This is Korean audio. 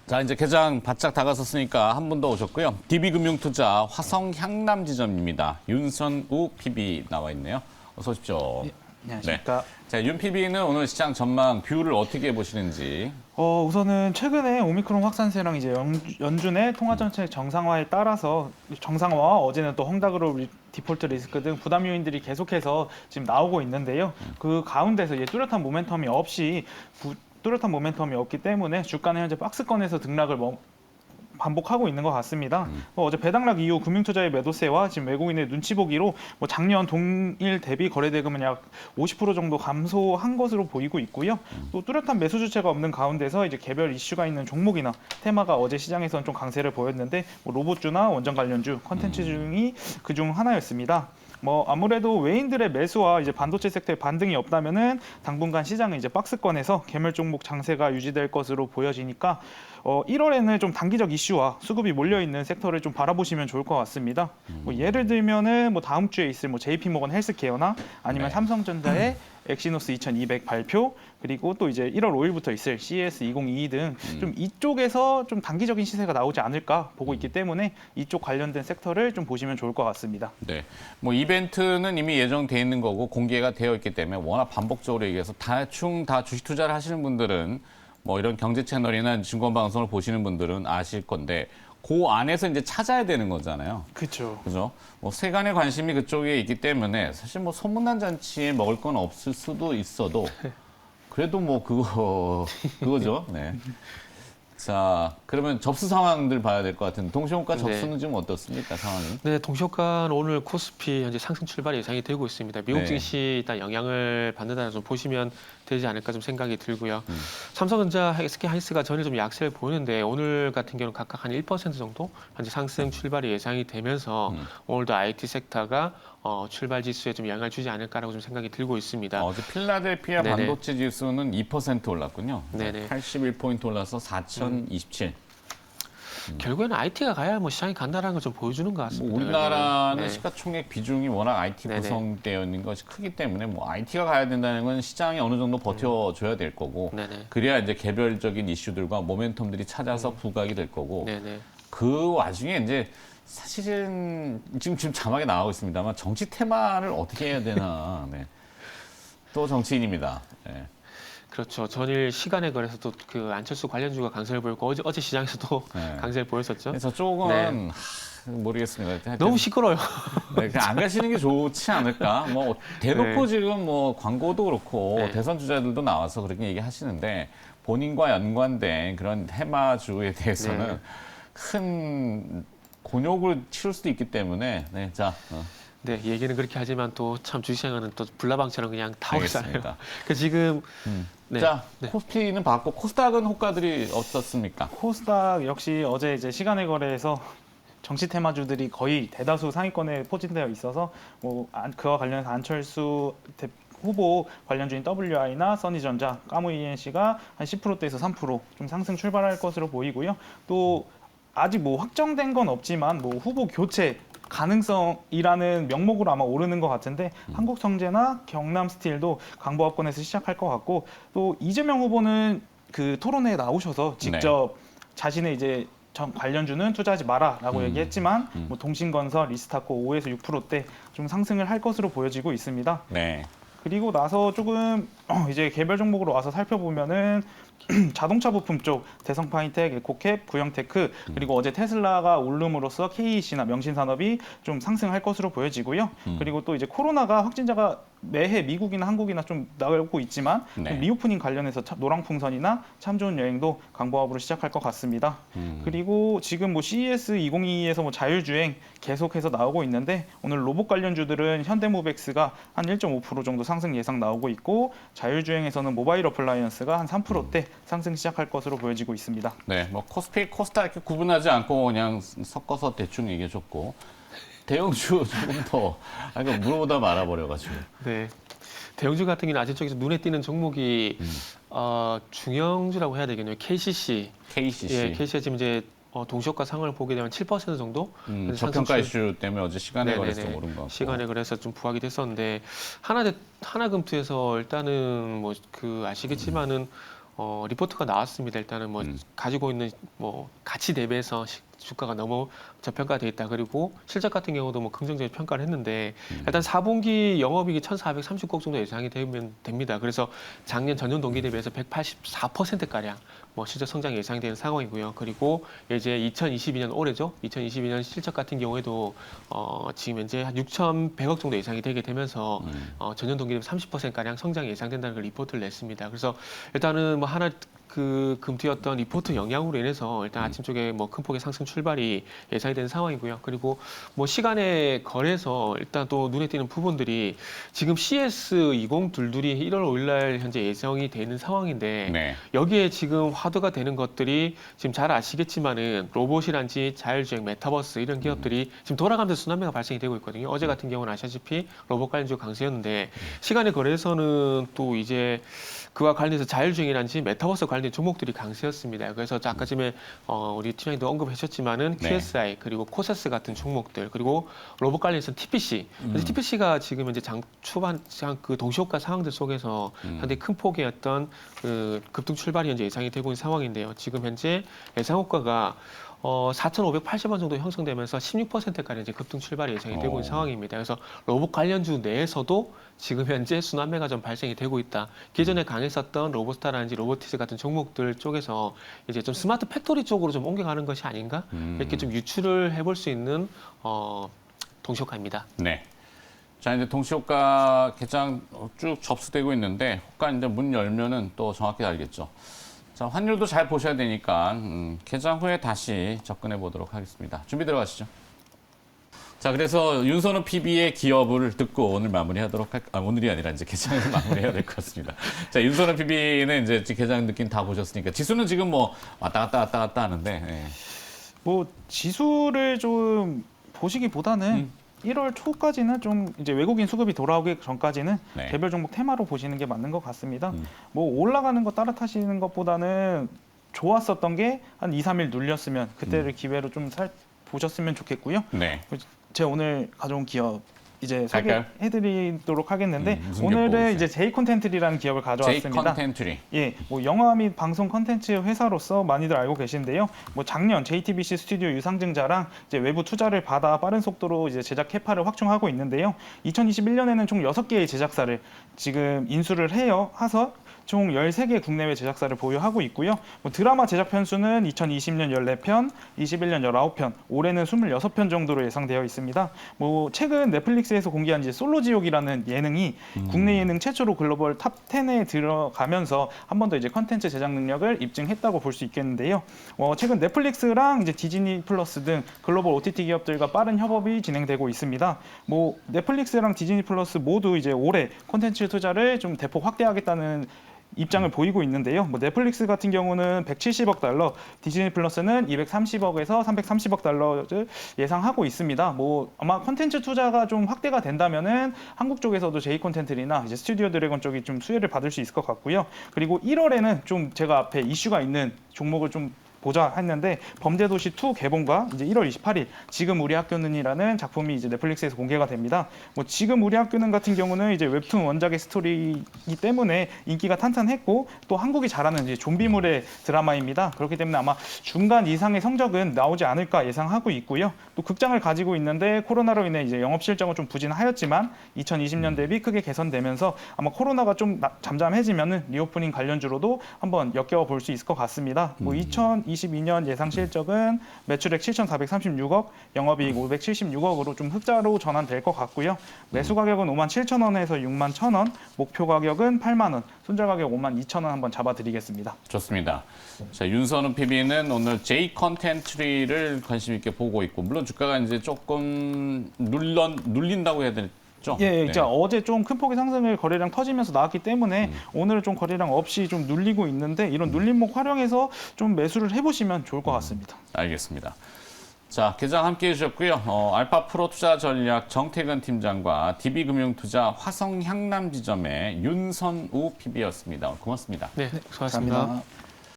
자, 이제 개장 바짝 다가섰으니까 한 분 더 오셨고요. DB금융투자 화성 향남지점입니다. 윤선우 PB 나와 있네요. 어서 오십시오. 예, 안녕하십니까. 자, 윤 PB는 오늘 시장 전망 뷰를 어떻게 보시는지. 우선은 최근에 오미크론 확산세랑 이제 연준의 통화정책 정상화에 따라서 정상화와 어제는 또 헝다그룹 디폴트 리스크 등 부담 요인들이 계속해서 지금 나오고 있는데요. 그 가운데서 이제 뚜렷한 모멘텀이 없기 때문에 주가는 현재 박스권에서 등락을 반복하고 있는 것 같습니다. 어제 배당락 이후 금융투자의 매도세와 지금 외국인의 눈치 보기로 작년 동일 대비 거래대금은 약 50% 정도 감소한 것으로 보이고 있고요. 또 뚜렷한 매수 주체가 없는 가운데서 이제 개별 이슈가 있는 종목이나 테마가 어제 시장에서는 좀 강세를 보였는데 로봇주나 원전 관련주, 컨텐츠 중이 그중 하나였습니다. 아무래도 외인들의 매수와 이제 반도체 섹터의 반등이 없다면은 당분간 시장은 이제 박스권에서 개별 종목 장세가 유지될 것으로 보여지니까 1월에는 좀 단기적 이슈와 수급이 몰려 있는 섹터를 좀 바라보시면 좋을 것 같습니다. 예를 들면은 다음 주에 있을 JP모건 헬스케어나 아니면 네. 삼성전자의 엑시노스 2200 발표, 그리고 또 이제 1월 5일부터 있을 CES 2022 등 좀 이쪽에서 좀 단기적인 시세가 나오지 않을까 보고 있기 때문에 이쪽 관련된 섹터를 좀 보시면 좋을 것 같습니다. 네. 이벤트는 이미 예정돼 있는 거고 공개가 되어 있기 때문에 워낙 반복적으로 얘기해서 대충 다 주식 투자를 하시는 분들은 이런 경제 채널이나 증권 방송을 보시는 분들은 아실 건데 그 안에서 이제 찾아야 되는 거잖아요. 그렇죠. 그죠? 세간의 관심이 그쪽에 있기 때문에 사실 소문난 잔치에 먹을 건 없을 수도 있어도 그래도 그거죠. 네. 자, 그러면 접수 상황들 봐야 될 것 같은데 동시호가 접수는 좀 어떻습니까, 상황이? 네, 동시효과는 오늘 코스피 현재 상승 출발 예상이 되고 있습니다. 미국 네. 증시 일단 영향을 받는다는 좀 보시면 되지 않을까 좀 생각이 들고요. 삼성전자, SK하이닉스가 전일 좀 약세를 보이는데 오늘 같은 경우는 각각 한 1% 정도 현재 상승 출발이 예상이 되면서 오늘도 IT 섹터가 출발 지수에 좀 영향을 주지 않을까라고 좀 생각이 들고 있습니다. 어제 필라델피아 네네. 반도체 지수는 2% 올랐군요. 네네. 81포인트 올라서 4,027. 결국에는 IT가 가야 시장이 간다라는 걸 좀 보여주는 것 같습니다. 우리나라는 네. 시가총액 비중이 워낙 IT 네네. 구성되어 있는 것이 크기 때문에 IT가 가야 된다는 건 시장이 어느 정도 버텨줘야 될 거고 네네. 그래야 이제 개별적인 이슈들과 모멘텀들이 찾아서 부각이 될 거고 네네. 그 와중에 이제 사실은 지금 자막에 나오고 있습니다만 정치 테마를 어떻게 해야 되나. 네. 또 정치인입니다. 네. 그렇죠. 전일 시간에 걸해서 또 그 안철수 관련주가 강세를 보였고 어제 시장에서도 네. 강세를 보였었죠. 그래서 조금은 모르겠습니다. 하여튼 너무 시끄러워요. 네, 그냥 안 가시는 게 좋지 않을까? 대놓고 네. 지금 광고도 그렇고 네. 대선 주자들도 나와서 그렇게 얘기하시는데 본인과 연관된 그런 테마주에 대해서는 네. 큰 곤욕을 치를 수도 있기 때문에 네, 자. 네, 얘기는 그렇게 하지만 또 참 주식시장은 또 불나방처럼 그냥 타오르잖아요. 알겠습니다. 그 지금 네. 자, 네. 코스피는 봤고 코스닥은 호가들이 어떻습니까? 코스닥 역시 어제 이제 시간의 거래에서 정치 테마주들이 거의 대다수 상위권에 포진되어 있어서 그와 관련해서 안철수 후보 관련주인 WI나 써니전자, 까무 ENC가 한 10%대에서 3%좀 상승 출발할 것으로 보이고요. 또 아직 확정된 건 없지만 후보 교체 가능성이라는 명목으로 아마 오르는 것 같은데 한국성재나 경남스틸도 강보합권에서 시작할 것 같고 또 이재명 후보는 그 토론회에 나오셔서 직접 자신의 이제 관련주는 투자하지 마라라고 얘기했지만 동신건설, 리스타코 5에서 6%대 좀 상승을 할 것으로 보여지고 있습니다. 네. 그리고 나서 조금 이제 개별 종목으로 와서 살펴보면은 자동차 부품 쪽 대성파인텍, 에코캡, 구형테크 그리고 어제 테슬라가 오름으로써 KEC나 명신산업이 좀 상승할 것으로 보여지고요. 그리고 또 이제 코로나가 확진자가 매해 미국이나 한국이나 좀 나오고 있지만 네. 리오프닝 관련해서 노랑풍선이나 참 좋은 여행도 강보합으로 시작할 것 같습니다. 그리고 지금 CES 2022에서 자율주행 계속해서 나오고 있는데 오늘 로봇 관련주들은 현대모백스가 한 1.5% 정도 상승 예상 나오고 있고 자율주행에서는 모바일 어플라이언스가 한 3%대 상승 시작할 것으로 보여지고 있습니다. 네, 코스피, 코스닥 이렇게 구분하지 않고 그냥 섞어서 대충 얘기해줬고 대형주 조금 더 물어보다 말아버려가지고. 네. 대형주 같은 경우는 아직 쪽에서 눈에 띄는 종목이 중형주라고 해야 되겠네요. KCC. KCC. 예, KCC가 지금 이제 동시효과 상을 보게 되면 7% 정도 저평가 이슈 때문에 어제 시간에 걸려서 좀 오른 것 같고. 시간에 그래서 좀 부각이 됐었는데 하나금투에서 일단은 아시겠지만은 리포트가 나왔습니다. 일단은 뭐 가지고 있는 뭐 가치 대비해서 주가가 너무 저평가돼 있다. 그리고 실적 같은 경우도 뭐 긍정적인 평가를 했는데 일단 4분기 영업이익이 1,430억 정도 예상이 되면 됩니다. 그래서 작년 전년 동기 대비해서 184% 가량 뭐 실적 성장이 예상되는 상황이고요. 그리고 이제 2022년 올해죠. 2022년 실적 같은 경우에도 지금 현재 한 6,100억 정도 예상이 되게 되면서 전년 동기 대비 30% 가량 성장이 예상된다는 걸 리포트를 냈습니다. 그래서 일단은 뭐 하나 그 금튀었던 리포트 영향으로 인해서 일단 아침 쪽에 뭐 큰 폭의 상승 출발이 예상이 되는 상황이고요. 그리고 뭐 시간에 걸해서 일단 또 눈에 띄는 부분들이 지금 CS20 둘둘이 1월 5일 날 현재 예정이 되는 상황인데 네. 여기에 지금 화두가 되는 것들이 지금 잘 아시겠지만은 로봇이란지 자율주행, 메타버스 이런 기업들이 지금 돌아가면서 순환매가 발생이 되고 있거든요. 어제 같은 경우는 아시다시피 로봇 관련주 강세였는데 시간에 걸해서는 또 이제 그와 관련해서 자율주행이란지 메타버스 관련 종목들이 강세였습니다. 그래서 아까 전에 우리 팀장님도 언급하셨지만은 네. QSI 그리고 코세스 같은 종목들 그리고 로봇 관련해서 TPC. 그래서 TPC가 지금 현재 장 초반 그 동시효과 상황들 속에서 상당히 큰 폭의 어떤 그 급등 출발이 현재 예상이 되고 있는 상황인데요. 지금 현재 예상 호가가 4,580원 정도 형성되면서 16%까지 이제 급등 출발이 예상이 되고 있는 상황입니다. 그래서 로봇 관련주 내에서도 지금 현재 순환매가 좀 발생이 되고 있다. 기존에 강했었던 로봇스타라든지 로보티스 같은 종목들 쪽에서 이제 좀 스마트 팩토리 쪽으로 좀 옮겨가는 것이 아닌가 이렇게 좀 유추를 해볼 수 있는 동시효과입니다. 네. 자, 이제 동시효과 개장 쭉 접수되고 있는데 호가 이제 문 열면은 또 정확히 알겠죠. 자, 환율도 잘 보셔야 되니까 개장 후에 다시 접근해 보도록 하겠습니다. 준비 들어가시죠. 자, 그래서 윤선호 PB의 기업을 듣고 오늘 마무리하도록 오늘이 아니라 이제 개장을 마무리해야 될 것 같습니다. 자, 윤선호 PB는 이제 개장 느낌 다 보셨으니까 지수는 지금 뭐 왔다 갔다 하는데. 네. 뭐 지수를 좀 보시기보다는 1월 초까지는 좀 이제 외국인 수급이 돌아오기 전까지는 네. 개별 종목 테마로 보시는 게 맞는 것 같습니다. 뭐 올라가는 거 따라타시는 것보다는 좋았었던 게 한 2, 3일 눌렸으면 그때를 기회로 좀 보셨으면 좋겠고요. 네. 제가 오늘 가져온 기업 이제 갈까요? 소개해드리도록 하겠는데 무슨 기업 보고 오늘은 있어요? 이제 J 콘텐츠라는 기업을 J 가져왔습니다. 컨텐츠리. 예, 뭐 영화 및 방송 콘텐츠 회사로서 많이들 알고 계신데요. 뭐 작년 JTBC 스튜디오 유상증자랑 이제 외부 투자를 받아 빠른 속도로 이제 제작 캐파를 확충하고 있는데요. 2021년에는 총 6개의 제작사를 지금 인수를 해서 총 13개 국내외 제작사를 보유하고 있고요. 뭐 드라마 제작 편수는 2020년 14편, 21년 19편, 올해는 26편 정도로 예상되어 있습니다. 뭐 최근 넷플릭스에서 공개한 이제 솔로지옥이라는 예능이 국내 예능 최초로 글로벌 탑 10에 들어가면서 한 번 더 이제 컨텐츠 제작 능력을 입증했다고 볼 수 있겠는데요. 최근 넷플릭스랑 이제 디즈니 플러스 등 글로벌 OTT 기업들과 빠른 협업이 진행되고 있습니다. 뭐 넷플릭스랑 디즈니 플러스 모두 이제 올해 컨텐츠 투자를 좀 대폭 확대하겠다는 입장을 보이고 있는데요. 뭐 넷플릭스 같은 경우는 170억 달러, 디즈니 플러스는 230억에서 330억 달러를 예상하고 있습니다. 뭐 아마 콘텐츠 투자가 좀 확대가 된다면은 한국 쪽에서도 J 콘텐츠나 이제 스튜디오 드래곤 쪽이 좀 수혜를 받을 수 있을 것 같고요. 그리고 1월에는 좀 제가 앞에 이슈가 있는 종목을 좀 보자 했는데 범죄도시 2 개봉과 이제 1월 28일 지금 우리 학교는이라는 작품이 이제 넷플릭스에서 공개가 됩니다. 뭐 지금 우리 학교는 같은 경우는 이제 웹툰 원작의 스토리이기 때문에 인기가 탄탄했고 또 한국이 잘하는 이제 좀비물의 드라마입니다. 그렇기 때문에 아마 중간 이상의 성적은 나오지 않을까 예상하고 있고요. 또 극장을 가지고 있는데 코로나로 인해 이제 영업 실적은 좀 부진하였지만 2020년 대비 크게 개선되면서 아마 코로나가 좀 잠잠해지면은 리오프닝 관련주로도 한번 엮여 볼 수 있을 것 같습니다. 뭐 2022년 예상 실적은 매출액 7,436억, 영업이익 576억으로 좀 흑자로 전환될 것 같고요. 매수 가격은 57,000원에서 61,000원, 목표 가격은 8만 원, 손절 가격 52,000원 한번 잡아드리겠습니다. 좋습니다. 자, 윤선우 PB는 오늘 J 컨텐츠리를 관심 있게 보고 있고, 물론 주가가 이제 조금 눌린다고 해야 되죠? 예, 네. 자, 어제 좀 큰 폭의 상승을 거래량 터지면서 나왔기 때문에 오늘은 좀 거래량 없이 좀 눌리고 있는데 이런 눌림목 활용해서 좀 매수를 해보시면 좋을 것 같습니다. 알겠습니다. 자, 개장 함께 해주셨고요. 알파 프로 투자 전략 정태근 팀장과 DB금융투자 화성향남지점의 윤선우 PB였습니다. 고맙습니다. 네, 수고하셨습니다. 감사합니다.